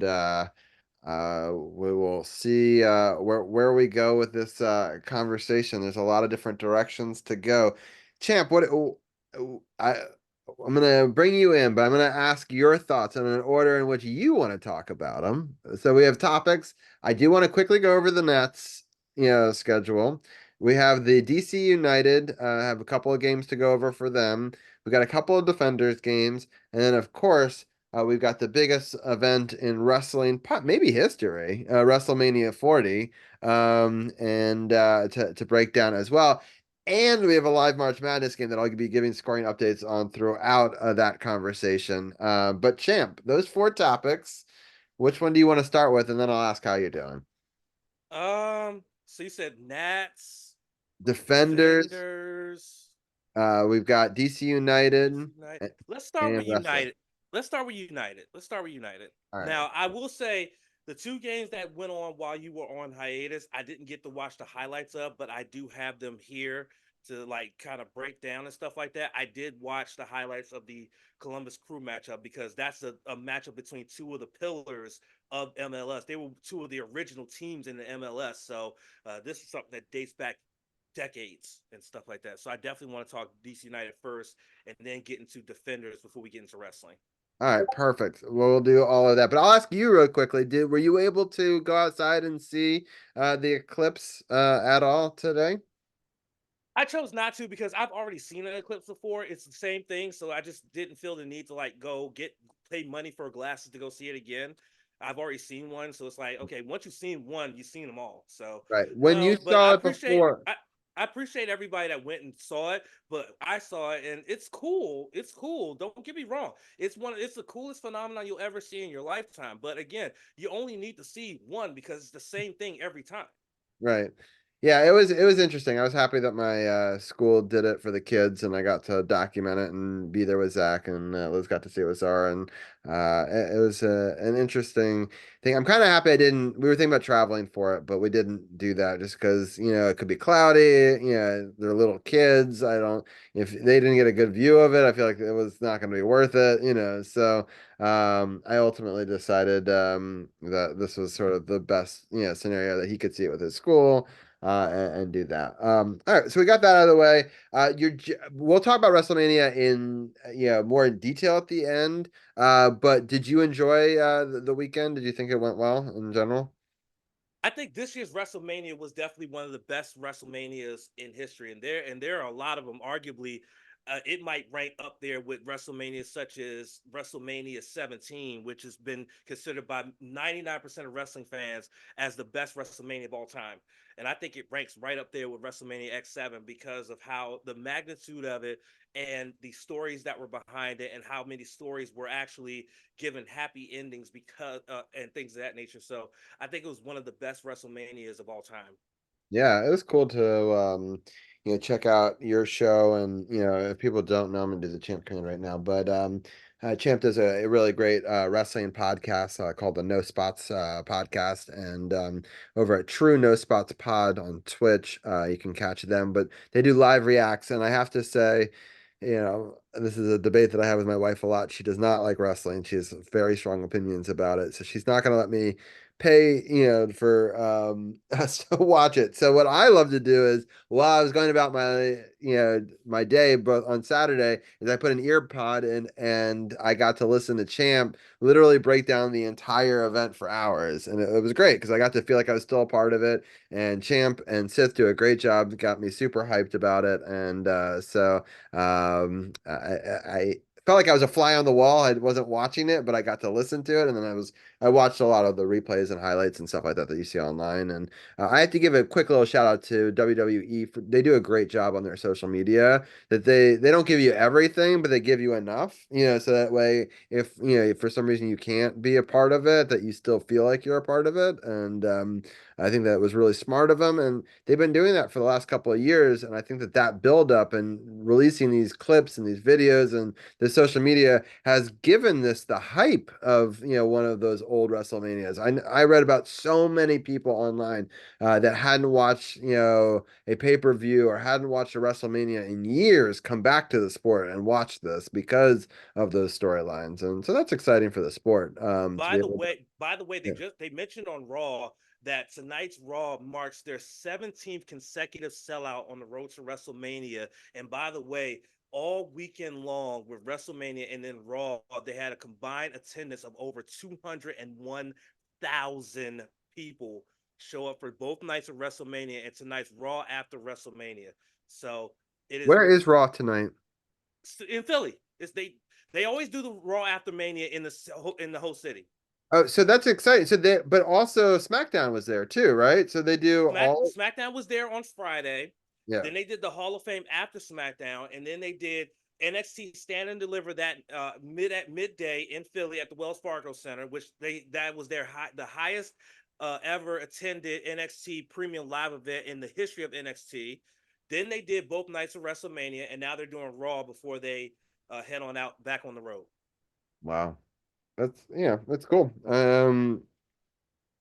and we will see where we go with this conversation. There's a lot of different directions to go. Champ, I I'm gonna bring you in, but I'm gonna ask your thoughts in an order in which you want to talk about them. So we have topics. I do want to quickly go over the Nets, schedule. We have the DC United, have a couple of games to go over for them. We got a couple of Defenders games, and then of course we've got the biggest event in wrestling, maybe history, WrestleMania 40, and to break down as well. And we have a live March Madness game that I'll be giving scoring updates on throughout that conversation. But Champ, those four topics, which one do you want to start with? And then I'll ask how you're doing. So you said Nats, Defenders, Defenders, we've got DC United DC United. Let's start and with wrestling. United. Let's start with United. All right. Now, I will say the two games that went on while you were on hiatus, I didn't get to watch the highlights of, but I do have them here to like kind of break down and stuff like that. I did watch the highlights of the Columbus Crew matchup because that's a matchup between two of the pillars of MLS. They were two of the original teams in the MLS. So this is something that dates back decades and stuff like that. So I definitely want to talk DC United first and then get into Defenders before we get into wrestling. All right, perfect. We'll do all of that. But I'll ask you real quickly, were you able to go outside and see the eclipse at all today? I chose not to because I've already seen an eclipse before. It's the same thing, so I just didn't feel the need to like go get pay money for glasses to go see it again. I've already seen one, so it's like okay, once you've seen one, you've seen them all. So Right. When you no, but saw it before, I appreciate everybody that went and saw it, but I saw it and it's cool. It's cool. Don't get me wrong. It's the coolest phenomenon you'll ever see in your lifetime. But again, you only need to see one because it's the same thing every time. right. Yeah, it was interesting. I was happy that my school did it for the kids, and I got to document it and be there with Zach, and Liz got to see it with Zara, and it was an interesting thing. I'm kind of happy I didn't. We were thinking about traveling for it, but we didn't do that just because it could be cloudy. They're little kids. I don't. If they didn't get a good view of it, I feel like it was not going to be worth it. So I ultimately decided that this was sort of the best scenario that he could see it with his school and do that. All right, so we got that out of the way. We'll talk about WrestleMania in more in detail at the end. But did you enjoy the weekend? Did you think it went well in general? I think this year's WrestleMania was definitely one of the best WrestleManias in history, and there are a lot of them. Arguably, it might rank up there with WrestleMania such as WrestleMania 17, which has been considered by 99% of wrestling fans as the best WrestleMania of all time. And I think it ranks right up there with WrestleMania X7 because of how the magnitude of it and the stories that were behind it and how many stories were actually given happy endings because and things of that nature. So I think it was one of the best WrestleManias of all time. Yeah, it was cool to check out your show, and if people don't know, I'm gonna do the Champ Command right now, but Champ does a really great wrestling podcast called the No Spots podcast, and over at True No Spots Pod on Twitch, you can catch them, but they do live reacts, and I have to say, this is a debate that I have with my wife a lot. She does not like wrestling. She has very strong opinions about it, so she's not gonna let me pay for us to watch it. So what I love to do is while I was going about my day, but on Saturday, is I put an ear pod in and I got to listen to Champ literally break down the entire event for hours, and it was great because I got to feel like I was still a part of it. And Champ and Sith do a great job, got me super hyped about it, and so I felt like I was a fly on the wall. I wasn't watching it, but I got to listen to it, and then I watched a lot of the replays and highlights and stuff like that that you see online. And I have to give a quick little shout out to WWE. They do a great job on their social media. That they don't give you everything, but they give you enough. So that way, if for some reason you can't be a part of it, that you still feel like you're a part of it. And I think that was really smart of them, and they've been doing that for the last couple of years. And I think that build up and releasing these clips and these videos and this social media has given this the hype of one of those old WrestleManias. I read about so many people online that hadn't watched a pay-per-view or hadn't watched a WrestleMania in years come back to the sport and watch this because of those storylines, and so that's exciting for the sport to be able to. By the way, Yeah. they mentioned on Raw that tonight's Raw marks their 17th consecutive sellout on the road to WrestleMania. And by the way, all weekend long with WrestleMania and then Raw, they had a combined attendance of over 201,000 people show up for both nights of WrestleMania and tonight's Raw after WrestleMania. So it is Where is Raw tonight? in Philly. They always do the Raw after Mania in the whole city. Oh, so that's exciting. So but also SmackDown was there too, right? So they do all. SmackDown was there on Friday. Yeah. Then they did the Hall of Fame after SmackDown, and then they did NXT Stand and Deliver that at midday in Philly at the Wells Fargo Center, which that was the highest ever attended NXT Premium Live event in the history of NXT. Then they did both nights of WrestleMania, and now they're doing Raw before they head on out back on the road. Wow. That's cool. All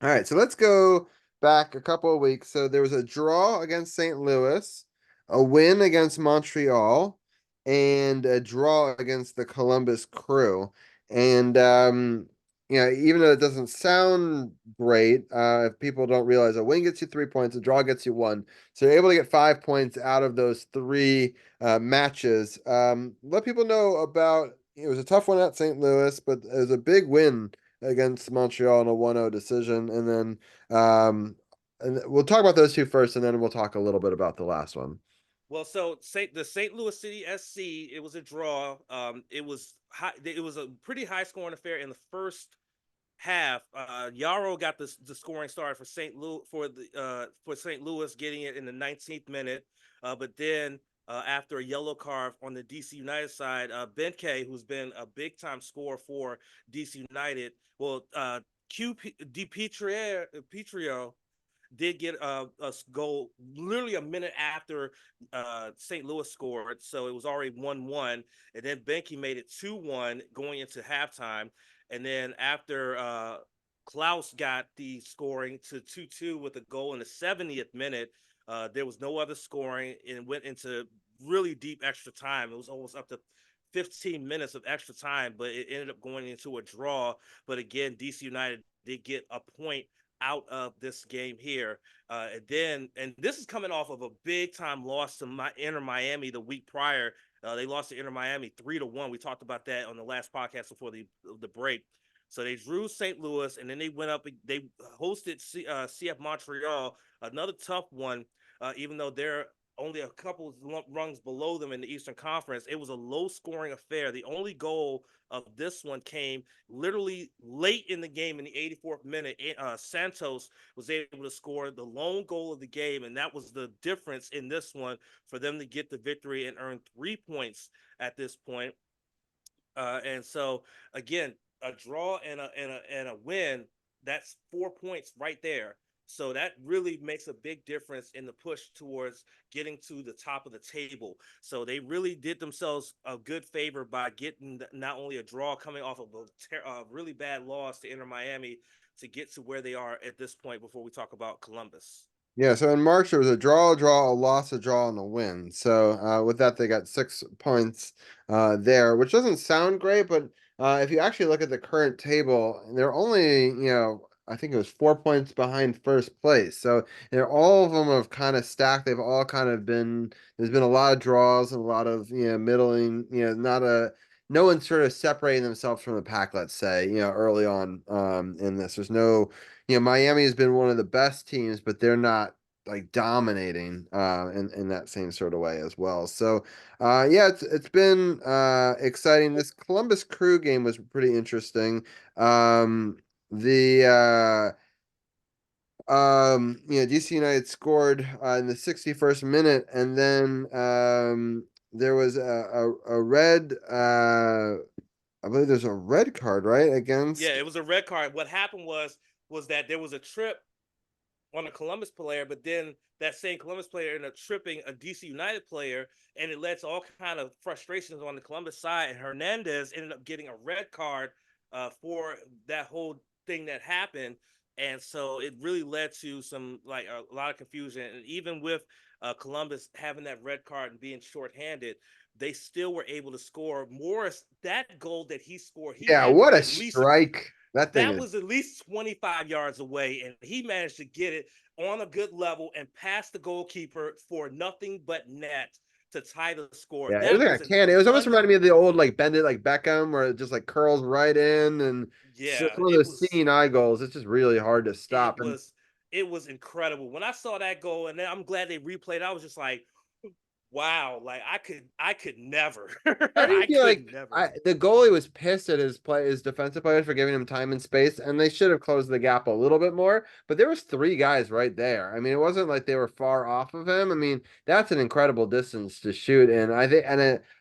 right, so let's go back a couple of weeks. So there was a draw against St. Louis, a win against Montreal, and a draw against the Columbus Crew. And even though it doesn't sound great, if people don't realize a win gets you 3 points, a draw gets you one. So you're able to get 5 points out of those three matches. Let people know about it was a tough one at St. Louis, but it was a big win against Montreal in a 1-0 decision. And we'll talk about those two first, and then we'll talk a little bit about the last one. Well, the St. Louis City SC, it was a draw. It was high. It was a pretty high scoring affair in the first half. Yarrow got the scoring started for St. Louis for St. Louis, getting it in the 19th minute. But then after a yellow card on the DC United side, Ben K, who's been a big time scorer for DC United, QP Petrio did get a goal literally a minute after St. Louis scored, so it was already 1-1, and then Benke made it 2-1 going into halftime, and then after Klaus got the scoring to 2-2 with a goal in the 70th minute, there was no other scoring, and it went into really deep extra time. It was almost up to 15 minutes of extra time, but it ended up going into a draw. But again, DC United did get a point out of this game here. And this is coming off of a big time loss to Inter Miami the week prior. They lost to Inter Miami 3-1. We talked about that on the last podcast before the break. So they drew St. Louis, and then they went up. They hosted CF Montreal, another tough one. Even though they're only a couple rungs below them in the Eastern Conference, it was a low-scoring affair. The only goal of this one came literally late in the game in the 84th minute. Santos was able to score the lone goal of the game, and that was the difference in this one for them to get the victory and earn 3 points at this point. And so again, a draw and a win, that's 4 points right there. So that really makes a big difference in the push towards getting to the top of the table. So they really did themselves a good favor by getting not only a draw coming off of a really bad loss to Inter Miami to get to where they are at this point before we talk about Columbus. Yeah, so in March there was a draw, a loss, a draw, and a win. So with that, they got 6 points there, which doesn't sound great, but if you actually look at the current table, they're only, I think it was 4 points behind first place. So all of them have kind of stacked. They've all kind of been, there's been a lot of draws and a lot of, middling, no one's sort of separating themselves from the pack, let's say, early on in this. There's no Miami has been one of the best teams, but they're not like dominating in that same sort of way as well. So yeah, it's been exciting. This Columbus Crew game was pretty interesting. The DC United scored in the 61st minute, and then there was a red I believe there's a red card, right? Yeah, Against. it was a red card. What happened was that there was a trip on a Columbus player, but then that same Columbus player ended up tripping a DC United player, and it led to all kind of frustrations on the Columbus side. And Hernandez ended up getting a red card for that whole thing that happened, and so it really led to some like a lot of confusion. And even with Columbus having that red card and being shorthanded, they still were able to score. Morris, that goal that he scored, he Yeah, had to what be a at least strike. That thing that is was at least 25 yards away, and he managed to get it on a good level and pass the goalkeeper for nothing but net to tie the score. yeah, it was That like was a an cannon. It was almost un reminding me of the old like bend it like Beckham where it just like curls right in and it's just yeah, one of those seeing eye goals. It's just really hard to it stop. And was it was incredible. When I saw that goal, and then I'm glad they replayed, I was just like, wow, like I could never. I do I feel could like never. the goalie was pissed at his defensive players for giving him time and space, and they should have closed the gap a little bit more. But there was three guys right there. I mean, it wasn't like they were far off of him. I mean, that's an incredible distance to shoot, and I think,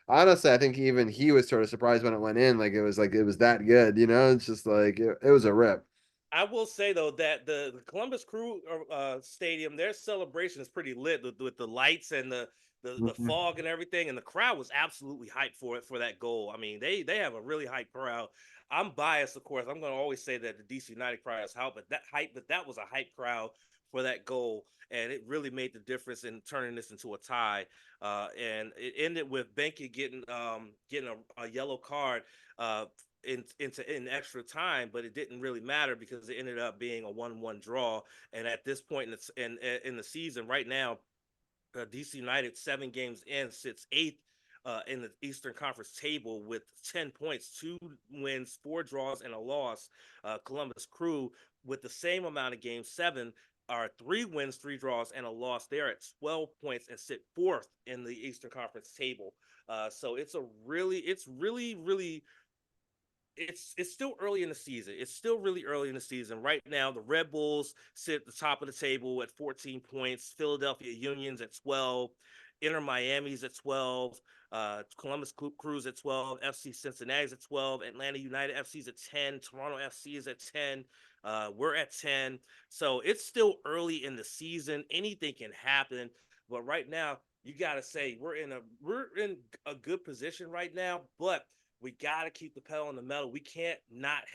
honestly, I think even he was sort of surprised when it went in. Like it was that good, you know? It's just like it was a rip. I will say though that the Columbus Crew Stadium, their celebration is pretty lit with the lights and the Mhm. fog and everything, and the crowd was absolutely hyped for it for that goal. I mean, they have a really hyped crowd. I'm biased, of course. I'm going to always say that the DC United crowd is hype, but that was a hype crowd for that goal, and it really made the difference in turning this into a tie. And it ended with Benke getting a yellow card. In extra time, but it didn't really matter because it ended up being a 1-1 draw. And at this point in the season, right now, DC United 7 games in sits eighth in the Eastern Conference table with 10 points, 2 wins, 4 draws, and a loss. Columbus Crew with the same amount of games, 7 are 3 wins, 3 draws, and a loss. They're at 12 points and sit fourth in the Eastern Conference table. So it's still early in the season. It's still really early in the season. Right now, the Red Bulls sit at the top of the table at 14 points. Philadelphia Union's at 12. Inter Miami's at 12. Columbus Crews at 12. FC Cincinnati's at 12. Atlanta United FC's at 10. Toronto FC is at 10. We're at 10. So it's still early in the season. Anything can happen. But right now, you got to say we're in a good position right now. But we got to keep the pedal on the metal. We can't not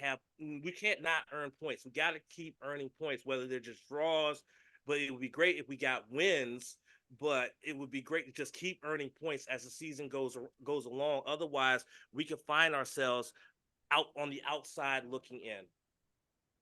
earn points. We got to keep earning points, whether they're just draws. But it would be great if we got wins. But it would be great to just keep earning points as the season goes along. Otherwise, we could find ourselves out on the outside looking in.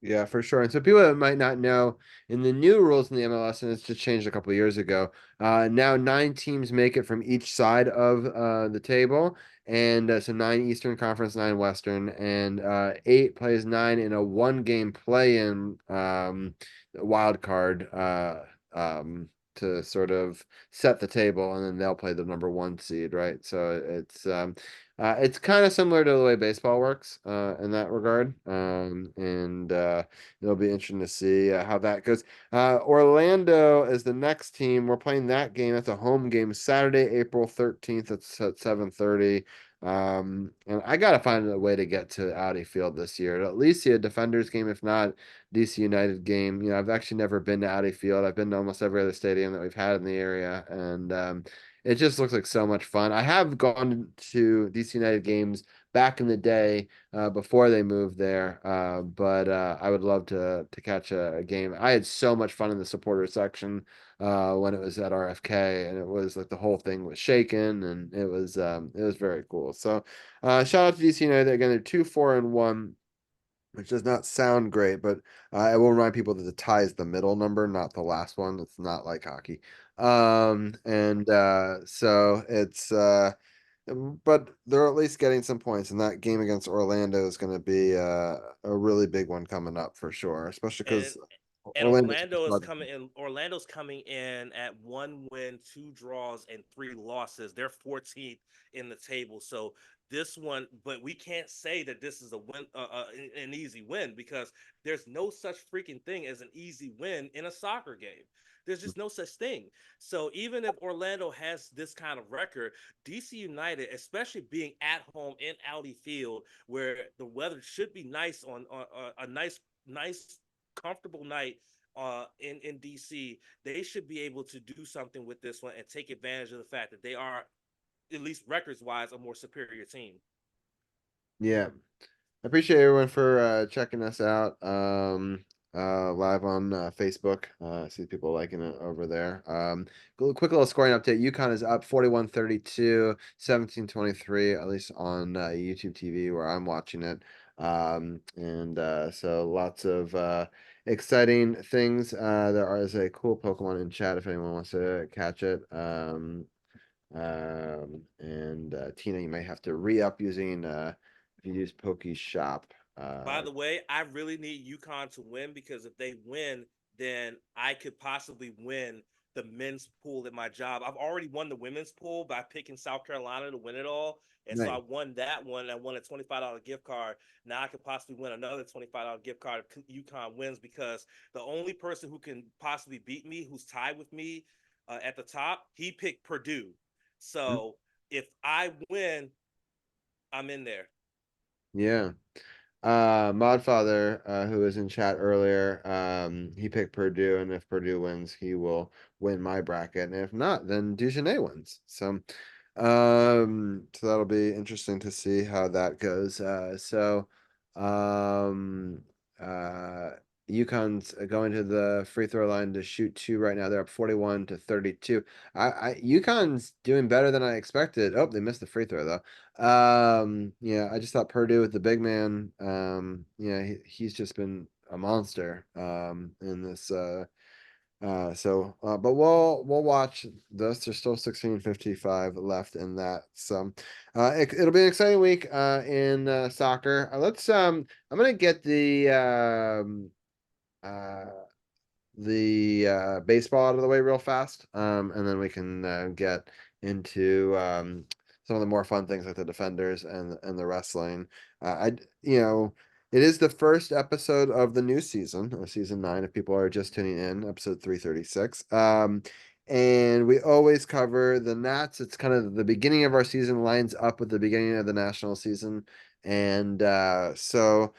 Yeah, for sure. And so people that might not know, in the new rules in the MLS, and it's just changed a couple of years ago, now 9 teams make it from each side of the table. And so 9 Eastern Conference, 9 Western, and 8 plays 9 in a one-game play-in wild card to sort of set the table, and then they'll play the number one seed, right? So it's kind of similar to the way baseball works in that regard. And it'll be interesting to see how that goes. Orlando is the next team. We're playing that game. That's a home game, Saturday, April 13th. It's at 7:30. And I gotta find a way to get to Audi Field this year. At least see a Defenders game, if not DC United game. You know, I've actually never been to Audi Field. I've been to almost every other stadium that we've had in the area, and it just looks like so much fun. I have gone to DC United games back in the day before they moved there, but I would love to catch a game. I had so much fun in the supporter section when it was at RFK, and it was like the whole thing was shaking, and it was very cool. So shout out to DC United again. They're 2-4-1, which does not sound great, but I will remind people that the tie is the middle number, not the last one. It's not like hockey. And so it's but they're at least getting some points, and that game against Orlando is going to be a really big one coming up for sure, especially And because and Orlando's Orlando's coming in at 1 win, 2 draws, and 3 losses. They're 14th in the table. So this one, but we can't say that this is a win, an easy win, because there's no such freaking thing as an easy win in a soccer game. There's just no such thing. So even if Orlando has this kind of record, DC United, especially being at home in Audi Field, where the weather should be nice on a nice comfortable night in DC, they should be able to do something with this one and take advantage of the fact that they are, at least records wise, a more superior team. Yeah. I appreciate everyone for checking us out live on Facebook. I see people liking it over there. Quick little scoring update. UConn is up 41-32, 17-23, at least on YouTube TV where I'm watching it. And so lots of exciting things. There is a cool Pokemon in chat if anyone wants to catch it. And Tina, you may have to re-up using if you use Poke's shop. By the way, I really need UConn to win, because if they win, then I could possibly win the men's pool at my job. I've already won the women's pool by picking South Carolina to win it all. And so I Nice. won that one. I won a $25 gift card. Now I could possibly win another $25 gift card if UConn wins, because the only person who can possibly beat me, who's tied with me at the top, he picked Purdue. So if I win, I'm in there. Yeah. Modfather, who was in chat earlier, he picked Purdue, and if Purdue wins, he will win my bracket, and if not, then Duchesne wins. So that'll be interesting to see how that goes. Um, uh, UConn's going to the free throw line to shoot two right now. They're up 41-32. UConn's doing better than I expected. Oh, they missed the free throw though. Yeah, I just thought Purdue with the big man. Yeah, he's just been a monster. In this. But we'll watch this. There's still 16:55 left in that. So, it'll be an exciting week in soccer. I'm gonna get uh the baseball out of the way real fast, and then we can get into some of the more fun things like the defenders and the wrestling. I you know it is the first episode of the new season, season 9. If people are just tuning in, episode 336. And we always cover the Nats. It's kind of the beginning of our season lines up with the beginning of the national season, and so.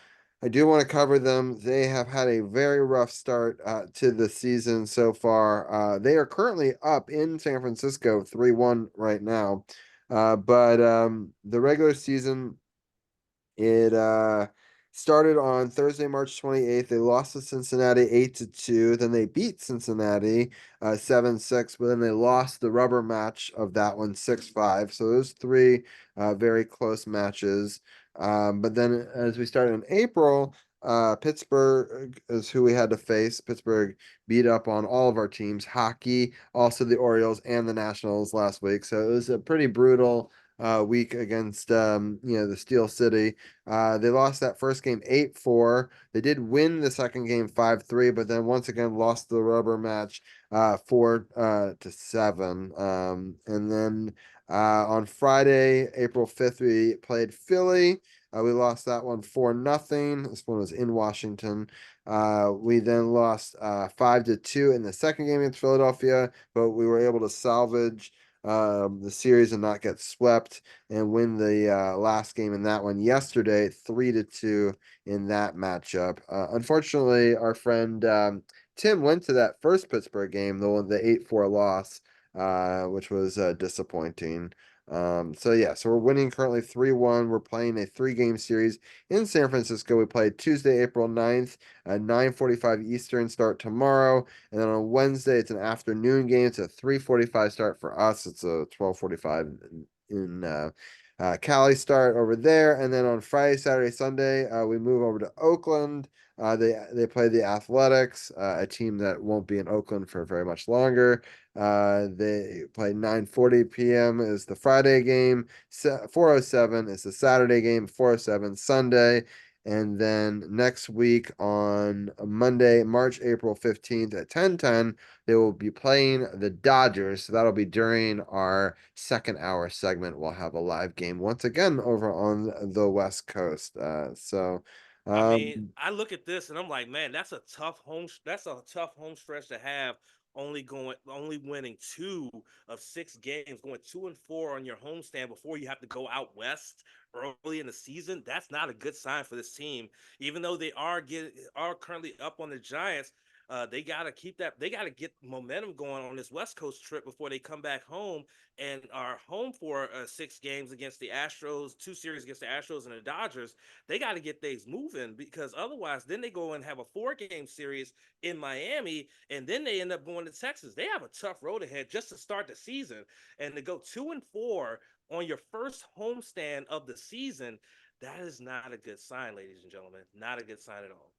I do want to cover them. They have had a very rough start to the season so far. They are currently up in San Francisco 3-1 right now. But the regular season, it started on Thursday, March 28th. They lost to Cincinnati 8-2. Then they beat Cincinnati 7-6, but then they lost the rubber match of that one 6-5. So those three very close matches. But then as we started in April, Pittsburgh is who we had to face. Pittsburgh beat up on all of our teams, hockey, also the Orioles and the Nationals last week. So it was a pretty brutal week against the Steel City. They lost that first game 8-4. They did win the second game 5-3, but then once again lost the rubber match 4-7. And then on Friday, April 5th, we played Philly. We lost that one 4-0. This one was in Washington. We then lost 5-2 in the second game against Philadelphia, but we were able to salvage the series and not get swept and win the last game in that one yesterday, 3-2 in that matchup. Unfortunately, our friend Tim went to that first Pittsburgh game, the 8-4 loss, which was disappointing. So we're winning currently 3-1. We're playing a 3-game series in San Francisco. We played Tuesday, April 9th at 9:45 Eastern, start tomorrow. And then on Wednesday, it's an afternoon game. It's a 3:45 start for us. It's a 12:45 in Cali start over there. And then on Friday, Saturday, Sunday, we move over to Oakland. They play the Athletics, a team that won't be in Oakland for very much longer. They play 9:40 p.m. is the Friday game. 4:07 is the Saturday game. 4:07 Sunday. And then next week on Monday, April 15th at 10:10, they will be playing the Dodgers. So that'll be during our second hour segment. We'll have a live game once again over on the West Coast. I mean, Um, I look at this and I'm like, man, that's a tough home stretch to have. Only winning 2 of 6 games, going 2-4 on your homestand before you have to go out west early in the season. That's not a good sign for this team. Even though they are currently up on the Giants, They got to keep that. They got to get momentum going on this West Coast trip before they come back home and are home for 6 games against the Astros, 2 series against the Astros and the Dodgers. They got to get things moving because otherwise, then they go and have a 4-game series in Miami, and then they end up going to Texas. They have a tough road ahead just to start the season, and to go 2-4 on your first homestand of the season. That is not a good sign, ladies and gentlemen. Not a good sign at all.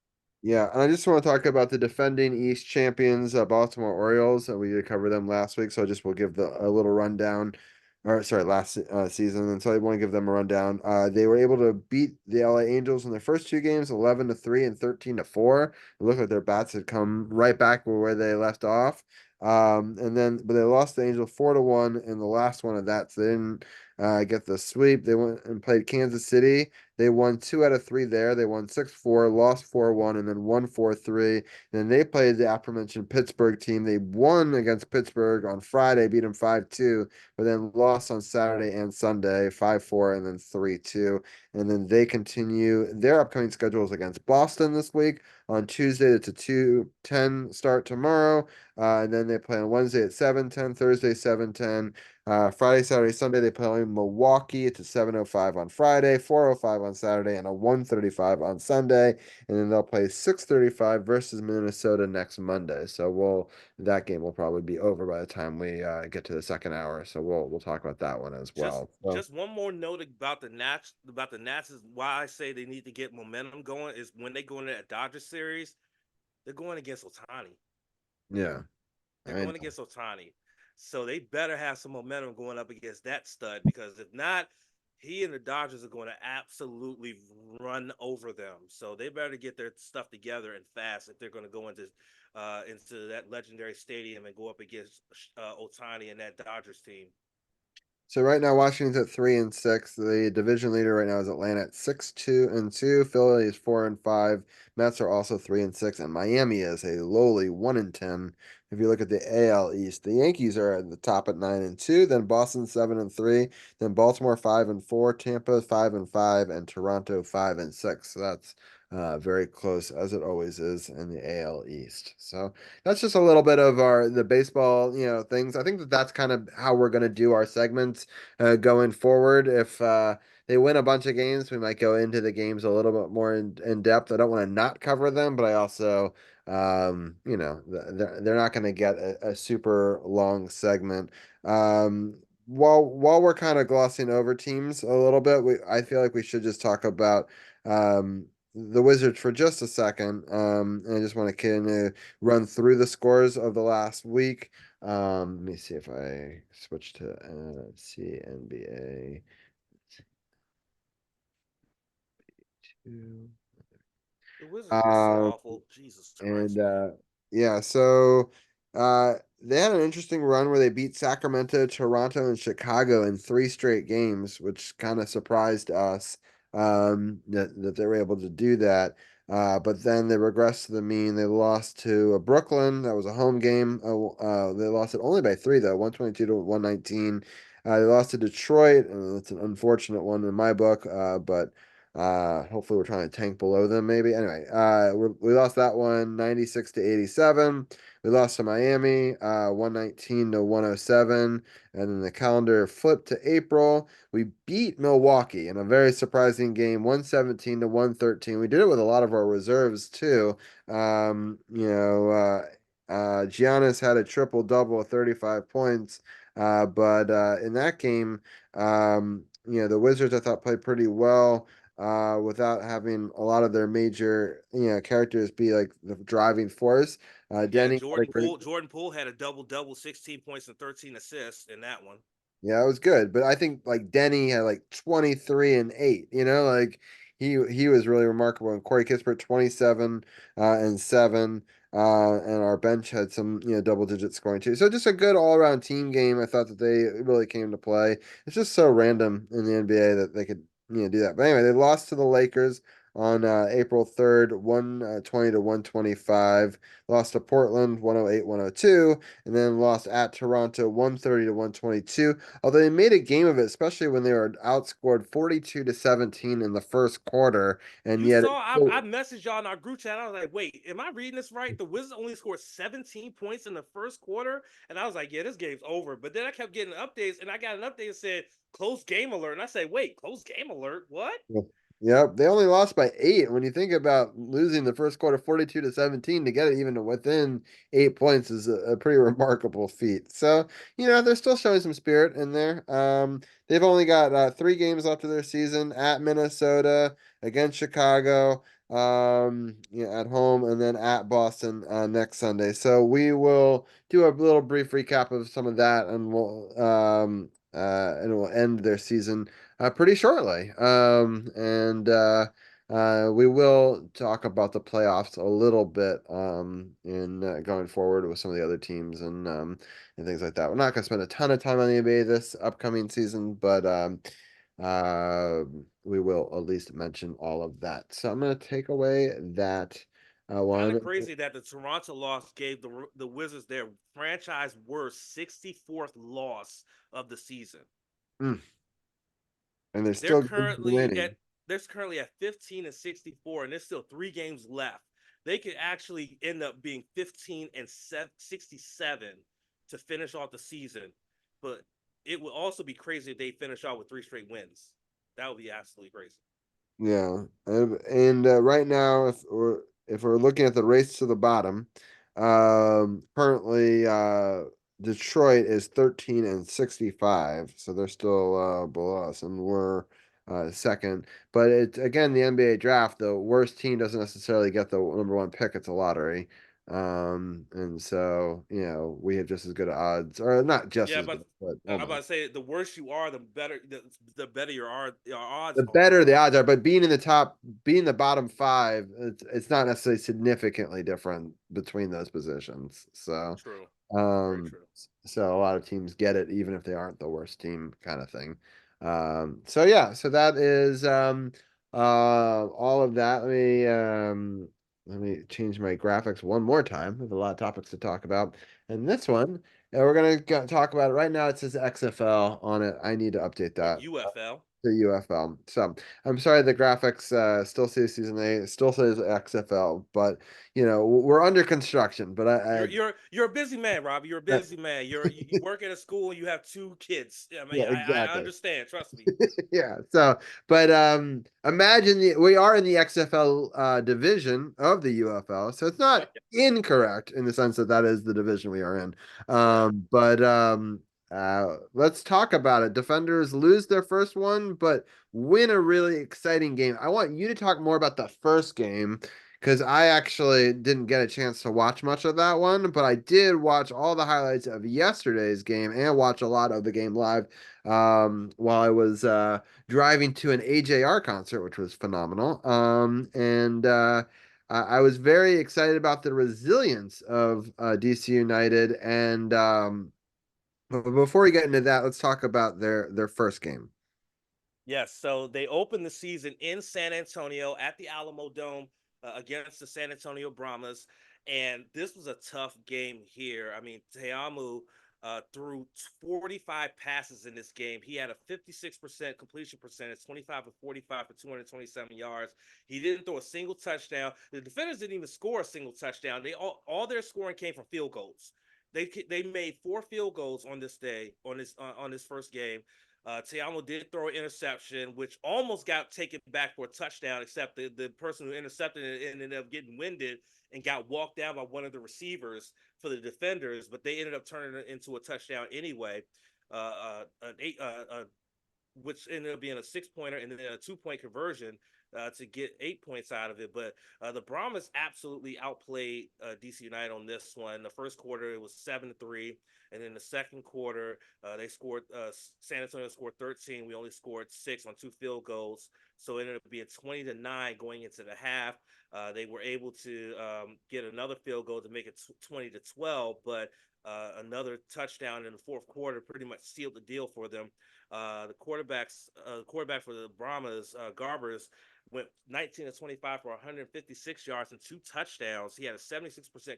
Yeah, and I just want to talk about the defending East champions, Baltimore Orioles. We did cover them last week, so I just will give a little rundown, or sorry, last season, and so I want to give them a rundown. They were able to beat the LA Angels in their first 2 games, 11-3 and 13-4. It looked like their bats had come right back where they left off. And then, but they lost the Angels 4-1 in the last one of that, so they didn't get the sweep. They went and played Kansas City. They won 2 out of 3 there. They won 6-4, lost 4-1, and then won 4-3. Then they played the aforementioned Pittsburgh team. They won against Pittsburgh on Friday, beat them 5-2, but then lost on Saturday and Sunday 5-4 and then 3-2. And then they continue their upcoming schedules against Boston this week. On Tuesday, it's a 2:10 start tomorrow. And then they play on Wednesday at 7:10, Thursday 7:10. Friday, Saturday, Sunday, they play Milwaukee. It's a 7:05 on Friday, 4:05 on Saturday, and a 1:35 on Sunday. And then they'll play 6:35 versus Minnesota next Monday. So that game will probably be over by the time we get to the second hour. So we'll talk about that one as just well. So just one more note about the Nats. About the Nats is why I say they need to get momentum going is when they go into that Dodgers series, they're going against Otani. yeah, They're I going against Otani. So they better have some momentum going up against that stud because if not, he and the Dodgers are going to absolutely run over them. So they better get their stuff together and fast if they're going to go into that legendary stadium and go up against Otani and that Dodgers team. So right now, Washington's at 3-6. The division leader right now is Atlanta at 6-2-2. Philly is 4-5. Mets are also 3-6, and Miami is a lowly 1-10. If you look at the AL East, the Yankees are at the top at 9-2. Then Boston 7-3. Then Baltimore 5-4. Tampa 5-5, and Toronto 5-6. So that's very close as it always is in the AL East. So that's just a little bit of the baseball, things. I think that's kind of how we're going to do our segments going forward. If they win a bunch of games, we might go into the games a little bit more in depth. I don't want to not cover them, but I also, they're not going to get a super long segment. While we're kind of glossing over teams a little bit, I feel like we should just talk about the Wizards for just a second. And I just want to kind of run through the scores of the last week. Let me see if I switch to CNBA. The Wizards are so Um, awful. Jesus and Christ, man. yeah, so they had an interesting run where they beat Sacramento, Toronto, and Chicago in 3 straight games, which kind of surprised us that they were able to do that. But then they regressed to the mean. They lost to Brooklyn. That was a home game. They lost it only by 3, though, 122-119. They lost to Detroit, and it's an unfortunate one in my book, but hopefully we're trying to tank below them, maybe. Anyway, we lost that one 96-87. We lost to Miami, 119-107. And then the calendar flipped to April. We beat Milwaukee in a very surprising game, 117-113. We did it with a lot of our reserves too. Giannis had a triple double, 35 points. But in that game, the Wizards I thought played pretty well without having a lot of their major, characters be like the driving force. Yeah, Denny had a great, Jordan Poole had a double double, 16 points and 13 assists in that one. yeah, it was good, but I think like Denny had like 23 and 8, like he was really remarkable. And Corey Kispert 27 and 7. And our bench had some, double digit scoring too. So just a good all around team game. I thought that they really came to play. It's just so random in the NBA that they could, do that. But anyway, they lost to the Lakers on April 3rd, 120 to 125. Lost to Portland 108 102, and then lost at Toronto 130 to 122. Although they made a game of it, especially when they were outscored 42 to 17 in the first quarter, and You yet saw I messaged y'all in our group chat. I was like, wait, am I reading this right? The Wizards only scored 17 points in the first quarter. And I was like, yeah, this game's over. But then I kept getting updates, and I got an update that said close game alert. And I said, wait, close game alert? What? Yep, they only lost by 8. When you think about losing the first quarter 42 to 17 to get it even to within 8 points is a pretty remarkable feat. So, they're still showing some spirit in there. They've only got 3 games left of their season at Minnesota, against Chicago, at home, and then at Boston next Sunday. So we will do a little brief recap of some of that, and we'll end their season pretty shortly. And we will talk about the playoffs a little bit in going forward with some of the other teams and things like that. We're not going to spend a ton of time on the NBA this upcoming season, but uh, we will at least mention all of that. So I'm going to take away that Kind of one. crazy that the Toronto loss gave the Wizards their franchise worst 64th loss of the season. Mm, and there's They're still games currently at remaining. they're currently at 15 and 64, and there's still 3 games left. They could actually end up being 15 and 67 to finish off the season, but it would also be crazy if they finish off with 3 straight wins. That would be absolutely crazy. Yeah, and right now, if we're looking at the race to the bottom, currently Detroit is 13 and 65, so they're still below us, and we're second. But it's again the NBA draft. The worst team doesn't necessarily get the number one pick. It's a lottery, and so we have just as good odds, or not just Yeah, as but good, but I'm about almost. to say the worse you are, the better your odds The are. better the odds are, but being the bottom five, it's not necessarily significantly different between those positions. So, True, very um, true. so a lot of teams get it, even if they aren't the worst team, kind of thing. So yeah, so that is all of that. Let me change my graphics one more time. There's a lot of topics to talk about, and this one, we're gonna talk about it right now. It says XFL on it. I need to update Or that UFL. to UFL. So I'm sorry the graphics still say season A, it still says XFL, but we're under construction. But You're a busy man, Robbie. You're a I busy man. You work at a school and you have 2 kids. I mean, yeah, I exactly. understand. Trust me. Yeah. So, but imagine we are in the XFL division of the UFL, so it's not incorrect in the sense that that is the division we are in. Right. But let's talk about it. Defenders lose their first one, but win a really exciting game. I want you to talk more about the first game because I actually didn't get a chance to watch much of that one, but I did watch all the highlights of yesterday's game and watch a lot of the game live while I was driving to an AJR concert, which was phenomenal. And I was very excited about the resilience of DC United. And but before we get into that, let's talk about their first game. Yes, so they opened the season in San Antonio at the Alamo Dome against the San Antonio Brahmas, and this was a tough game here. I mean, Teamu threw 45 passes in this game. He had a 56% completion percentage, 25 of 45 for 227 yards. He didn't throw a single touchdown. The defenders didn't even score a single touchdown. They all their scoring came from field goals. They made 4 field goals on this day on this first game. Teamo did throw an interception, which almost got taken back for a touchdown, except the person who intercepted it ended up getting winded and got walked down by one of the receivers for the defenders, but they ended up turning it into a touchdown anyway. An eight, which ended up being a 6 pointer and then a 2 point conversion to get 8 points out of it. But the Brahmas absolutely outplayed DC United on this one. The first quarter it was 7-3, and then the second quarter they scored. San Antonio scored 13. We only scored 6 on 2 field goals. So it ended up being 20-9 going into the half. They were able to get another field goal to make it 20-12, but another touchdown in the fourth quarter pretty much sealed the deal for them. Quarterback for the Brahmas, Garbers, went 19 to 25 for 156 yards and 2 touchdowns. He had a 76%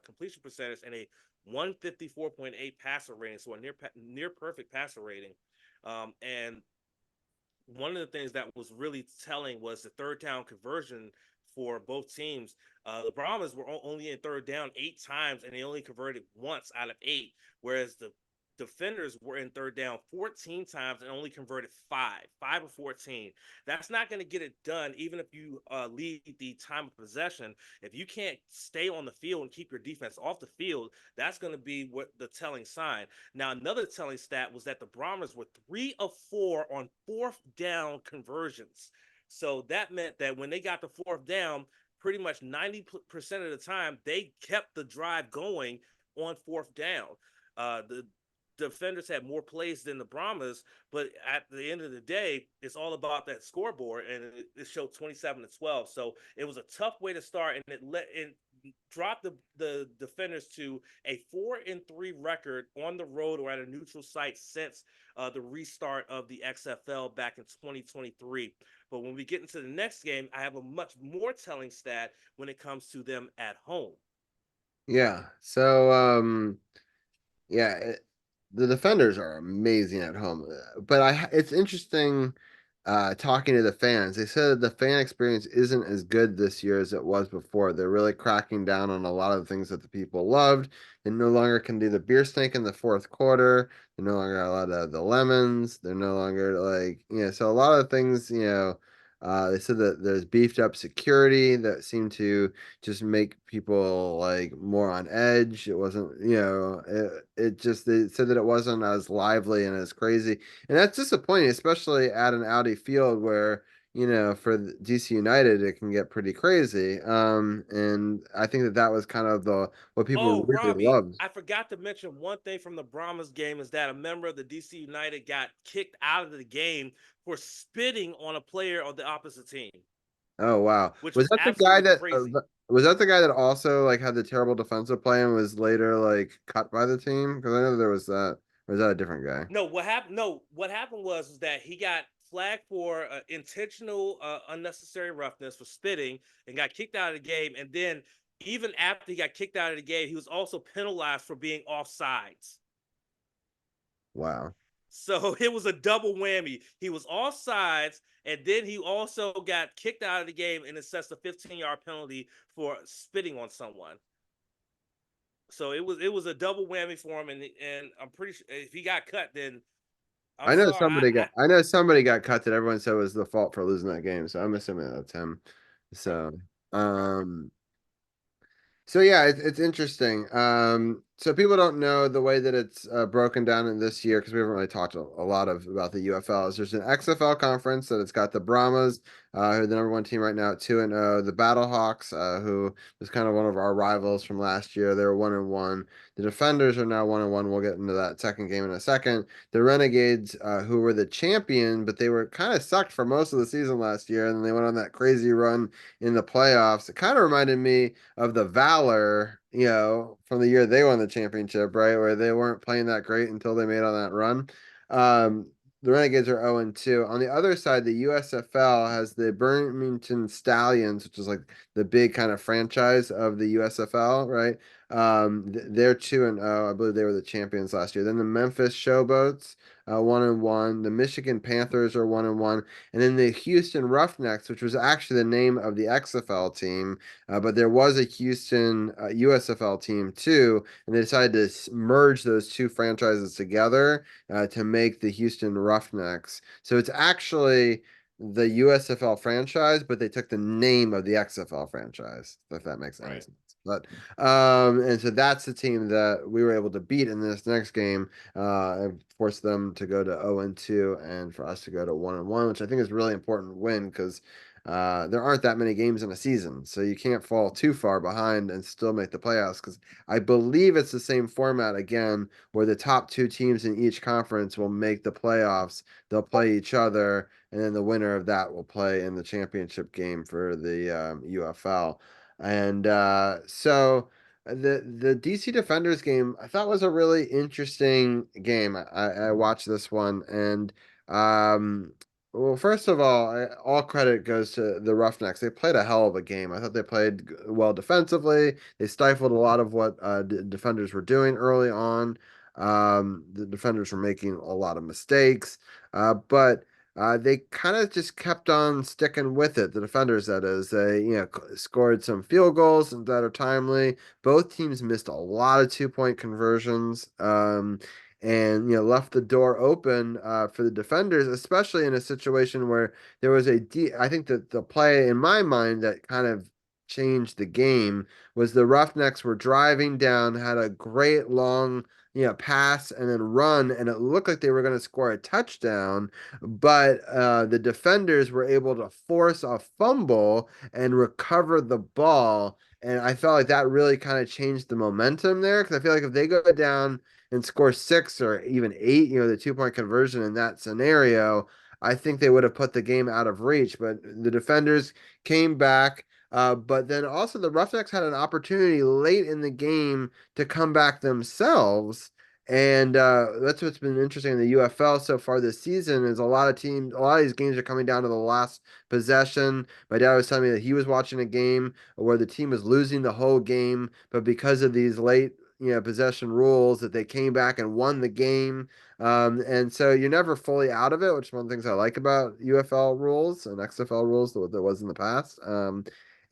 completion percentage and a 154.8 passer rating, so a near perfect passer rating. And one of the things that was really telling was the third down conversion for both teams. The Brahmas were only in third down 8 times, and they only converted once out of 8, whereas the defenders were in third down 14 times and only converted five of 14. That's not going to get it done, even if you lead the time of possession. If you can't stay on the field and keep your defense off the field, that's going to be what the telling sign. Now, another telling stat was that the Brahmas were 3 of 4 on fourth down conversions. So that meant that when they got the fourth down, pretty much 90% of the time, they kept the drive going on fourth down. The defenders had more plays than the Brahmas, but at the end of the day, it's all about that scoreboard, and it showed 27-12. So it was a tough way to start, and it dropped the defenders to a 4-3 record on the road or at a neutral site since the restart of the XFL back in 2023. But when we get into the next game, I have a much more telling stat when it comes to them at home. Yeah. So yeah, the defenders are amazing at home. But it's interesting talking to the fans. They said that the fan experience isn't as good this year as it was before. They're really cracking down on a lot of the things that the people loved. They no longer can do the beer snake in the fourth quarter. They're no longer allowed to have the lemons. They're no longer like, so a lot of things, they said that there's beefed up security that seemed to just make people like more on edge. It wasn't, it just, they said that it wasn't as lively and as crazy. And that's disappointing, especially at an Audi field where, for DC United, it can get pretty crazy. And I think that that was kind of what people Oh, really Robbie, loved. I forgot to mention one thing from the Brahmas game is that a member of the DC United got kicked out of the game for spitting on a player of the opposite team, Oh, wow. which Was was that the guy absolutely that, crazy. was that the guy that also like had the terrible defensive play and was later like cut by the team? Because I know there was that. Or was that a different guy? No, what happened? No, what happened was that he got flagged for intentional unnecessary roughness for spitting and got kicked out of the game. And then even after he got kicked out of the game, he was also penalized for being offsides. Wow. So it was a double whammy. He was offsides, and then he also got kicked out of the game and assessed a 15-yard penalty for spitting on someone. So it was a double whammy for him, and I'm pretty sure if he got cut, then I'm sorry. I know somebody got cut that everyone said was the fault for losing that game. So I'm assuming that's him. So, um, so yeah, it's interesting. So people don't know the way that it's broken down in this year because we haven't really talked a lot about the UFLs. There's an XFL conference that it's got the Brahmas, who are the number one team right now at 2-0. The Battlehawks, who was kind of one of our rivals from last year, they were 1-1. The Defenders are now 1-1. We'll get into that second game in a second. The Renegades, who were the champion, but they were kind of sucked for most of the season last year, and then they went on that crazy run in the playoffs. It kind of reminded me of the Valor, from the year they won the championship, right? Where they weren't playing that great until they made on that run. Um, the Renegades are 0-2. On the other side, the USFL has the Birmingham Stallions, which is like the big kind of franchise of the USFL, right? They're 2-0. I believe they were the champions last year. Then the Memphis Showboats, 1-1. The Michigan Panthers are 1-1. And then the Houston Roughnecks, which was actually the name of the XFL team, but there was a Houston USFL team too, and they decided to merge those two franchises together to make the Houston Roughnecks. So it's actually the USFL franchise, but they took the name of the XFL franchise, if that makes any Right. sense. But and so that's the team that we were able to beat in this next game, and force them to go to 0-2 and for us to go to 1-1, which I think is a really important win because there aren't that many games in a season, so you can't fall too far behind and still make the playoffs. Because I believe it's the same format again, where the top two teams in each conference will make the playoffs. They'll play each other, and then the winner of that will play in the championship game for the UFL. And the DC Defenders game I thought was a really interesting game. I watched this one and um well, first of all credit goes to the Roughnecks. They played a hell of a game. I thought they played well defensively. They stifled a lot of what defenders were doing early on. The defenders were making a lot of mistakes, but they kind of just kept on sticking with it. The defenders, that is, they scored some field goals that are timely. Both teams missed a lot of 2-point conversions. And left the door open for the defenders, especially in a situation where there was I think that the play in my mind that kind of changed the game was the Roughnecks were driving down, had a great long pass and then run, and it looked like they were going to score a touchdown, but the defenders were able to force a fumble and recover the ball. And I felt like that really kind of changed the momentum there because I feel like if they go down and score 6 or even 8, the 2-point conversion in that scenario, I think they would have put the game out of reach. But the defenders came back. But then also the Roughnecks had an opportunity late in the game to come back themselves. And that's what's been interesting in the UFL so far this season is a lot of these games are coming down to the last possession. My dad was telling me that he was watching a game where the team was losing the whole game, but because of these late possession rules that they came back and won the game. And so you're never fully out of it, which is one of the things I like about UFL rules and XFL rules that was in the past.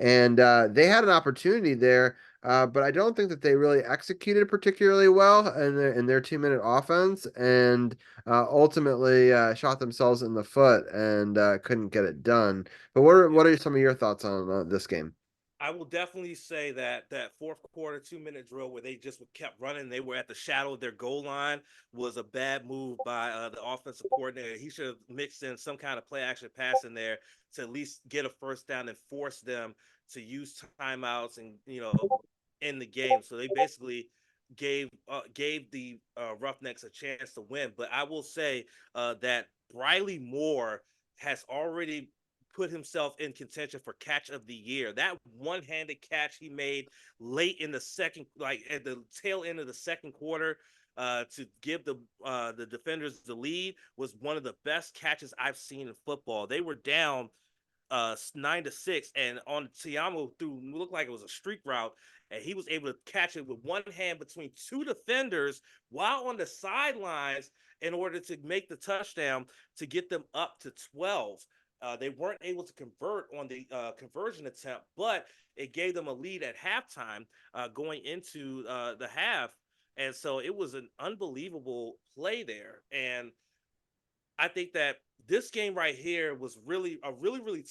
And they had an opportunity there, but I don't think that they really executed particularly well in their 2-minute offense, and ultimately shot themselves in the foot and couldn't get it done. But Yeah. what are some of your thoughts on this game? I will definitely say that that fourth quarter 2 minute drill where they just kept running, they were at the shadow of their goal line, was a bad move by the offensive coordinator. He should have mixed in some kind of play action pass in there to at least get a first down and force them to use timeouts and in the game. So they basically gave the Roughnecks a chance to win. But I will say that Briley Moore has already put himself in contention for catch of the year. That one-handed catch he made late in the second, like at the tail end of the second quarter, to give the defenders the lead was one of the best catches I've seen in football. They were down 9-6, and on Tiamo through looked like it was a streak route, and he was able to catch it with one hand between two defenders while on the sidelines in order to make the touchdown to get them up to 12. They weren't able to convert on the conversion attempt, but it gave them a lead at halftime going into the half. And so it was an unbelievable play there. And I think that this game right here was really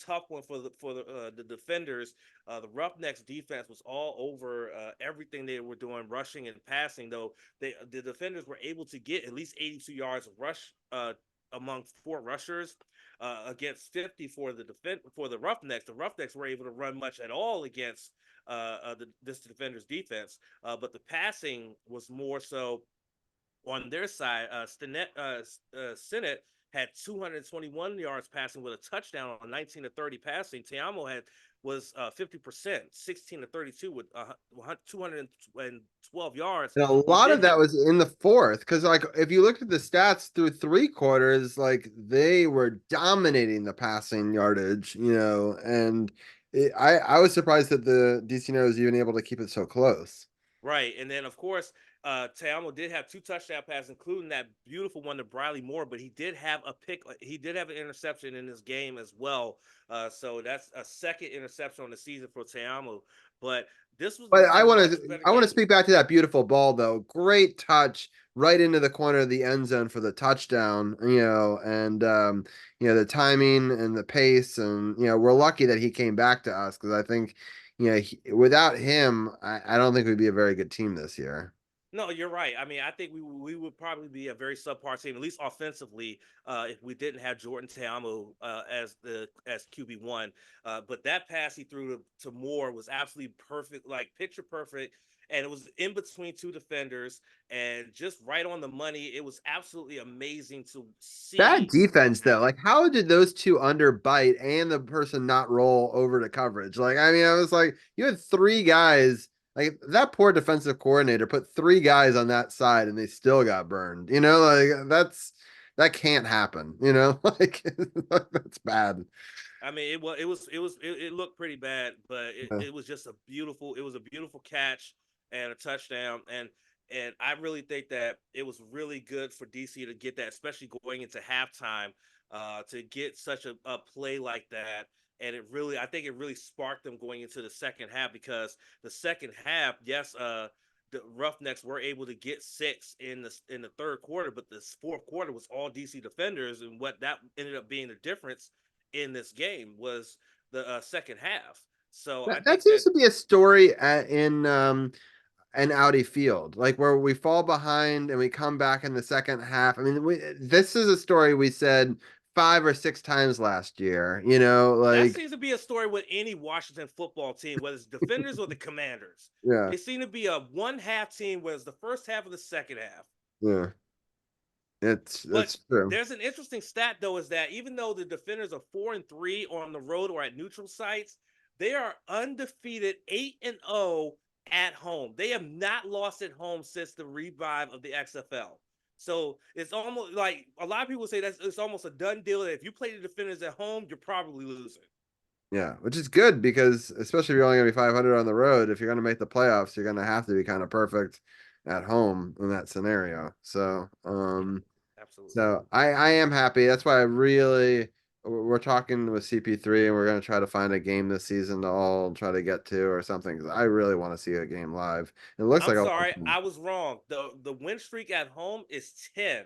tough one for the defenders. The Roughnecks defense was all over everything they were doing, rushing and passing. Though the defenders were able to get at least 82 yards of rush among 4 rushers against 50 for the Roughnecks. The Roughnecks were able to run much at all against this defender's defense, but the passing was more so on their side. Sinnott had 221 yards passing with a touchdown on 19 to 30 passing. Tiamo was 50%, 16 to 32 with 212 yards. And a He lot did of that have was in the fourth, because like if you looked at the stats through 3 quarters, like they were dominating the passing yardage, and I was surprised that the DCNO was even able to keep it so close. right, and then of course, Teamo did have 2 touchdown passes, including that beautiful one to Briley Moore. But he did have a pick. He did have an interception in this game as well. So that's a second interception on the season for Teamo. But this was But a I want much to better I want to game. speak back to that beautiful ball though. Great touch right into the corner of the end zone for the touchdown, and the timing and the pace, and we're lucky that he came back to us, because I think without him, I don't think we'd be a very good team this year. No, you're right. I mean, I think we would probably be a very subpar team, at least offensively, if we didn't have Jordan Ta'amu as QB1. But that pass he threw to Moore was absolutely perfect, like picture perfect, and it was in between two defenders and just right on the money. It was absolutely amazing to Bad see what defense though. happened. Like, how did those two underbite and the person not roll over to coverage? Like, I mean, I was like, you had three guys. Like that poor defensive coordinator put three guys on that side and they still got burned. You know, like that can't happen. You know, like that's bad. I mean, it looked pretty bad, but Yeah. it was just it was a beautiful catch and a touchdown, and I really think that it was really good for DC to get that, especially going into halftime, to get such a play like that, and I think it really sparked them going into the second half because the second half, yes, the Roughnecks were able to get six in the third quarter, but this fourth quarter was all DC defenders, and what that ended up being the difference in this game was the second half. So I That think seems that to be a story in an Audi Field, like where we fall behind and we come back in the second half. I mean, this is a story we said 5 or 6 times last year. You know, that like seems to be a story with any Washington football team, whether it's defenders or the Commanders. yeah, They seem to be a one half team, whether it's the first half or the second half. yeah, But it's true. there's an interesting stat though, is that even though the defenders are 4-3 on the road or at neutral sites, they are undefeated 8-0 at home. They have not lost at home since the revive of the XFL. So it's almost like a lot of people say that it's almost a done deal that if you play the defenders at home, you're probably losing. Yeah, which is good because especially if you're only gonna be 500 on the road, if you're gonna make the playoffs, you're gonna have to be kind of perfect at home in that scenario. So, Yeah, absolutely. I am happy. That's why I really we're talking with CP3 and we're gonna try to find a game this season to all try to get to or something because I really want to see a game live. It looks I'm like a lot of sorry, fun. I was wrong. The win streak at home is 10.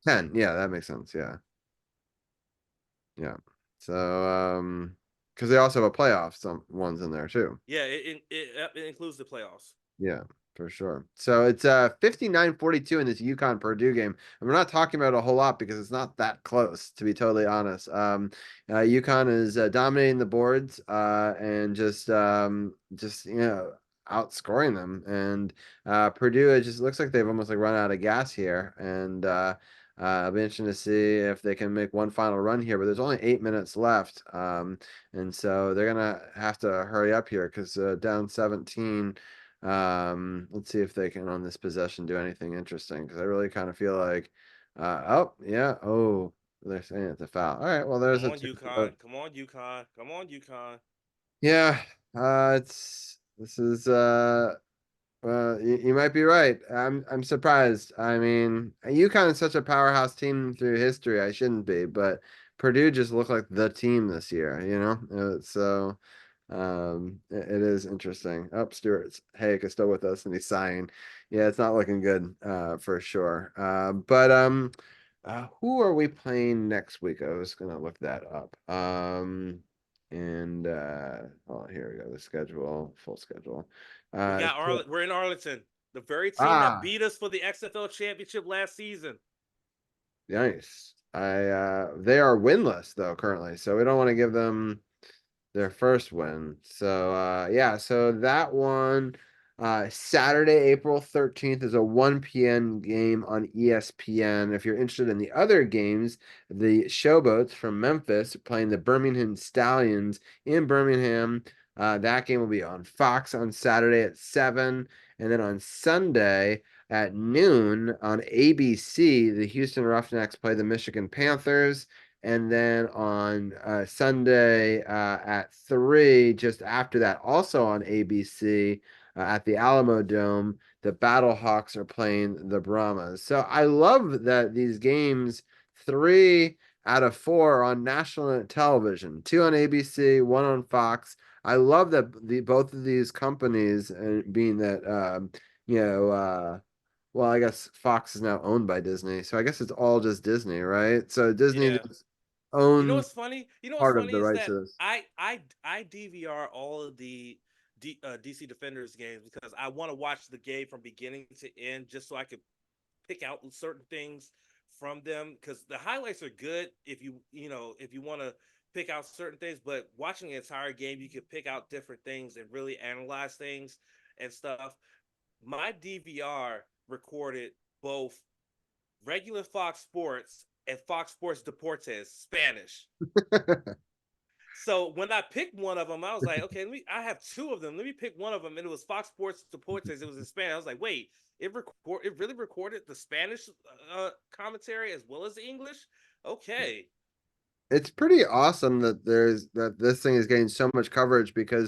10. Yeah, that makes sense. Yeah, yeah. So, because they also have a playoff some ones in there too. Yeah, it includes the playoffs. Yeah, for sure. So it's 59-42 in this UConn Purdue game. And we're not talking about a whole lot because it's not that close, to be totally honest. UConn is dominating the boards and just outscoring them. And Purdue, it just looks like they've almost like run out of gas here. And I'll be interested to see if they can make one final run here, but there's only 8 minutes left. And so they're gonna have to hurry up here because down 17. Let's see if they can on this possession do anything interesting because I really kind of feel like, oh yeah, oh they're saying it's a foul. All right, well there's Come a on, two. UConn. Come on, UConn. Come on, UConn. Yeah, it's this is you might be right. I'm surprised. I mean, UConn is such a powerhouse team through history. I shouldn't be, but Purdue just looked like the team this year, you know? So it is interesting. Oh, Stuart Hayek is still with us and he's sighing. Yeah, it's not looking good for sure. But who are we playing next week? I was gonna look that up. And oh, here we go. The schedule, full schedule. We're in Arlington. The very team that Ah, beat us for the XFL championship last season. nice. They are winless though currently, so we don't want to give them their first win. So yeah, so that one Saturday, April 13th is a 1 p.m. game on ESPN. If you're interested in the other games, the Showboats from Memphis are playing the Birmingham Stallions in Birmingham. That game will be on Fox on Saturday at 7. And then on Sunday at noon on ABC, the Houston Roughnecks play the Michigan Panthers. And then on Sunday at 3, just after that, also on ABC at the Alamo Dome, the Battlehawks are playing the Brahmas. So I love that these games, 3 out of 4 on national television, 2 on ABC, 1 on Fox. I love that both of these companies, being that, you know, well, I guess Fox is now owned by Disney, so I guess it's all just Disney, right? So Disney Yeah. just owns You know what's part of funny the is rights that to this. I DVR all of the DC Defenders games because I want to watch the game from beginning to end just so I could pick out certain things from them because the highlights are good if you want to pick out certain things, but watching the entire game you can pick out different things and really analyze things and stuff. My DVR recorded both regular Fox Sports and Fox Sports Deportes Spanish. So when I picked one of them, I was like, okay, I have two of them. Let me pick one of them, and it was Fox Sports Deportes. It was in Spanish. I was like, wait, it really recorded the Spanish commentary as well as the English. Okay, It's pretty awesome that this thing is getting so much coverage because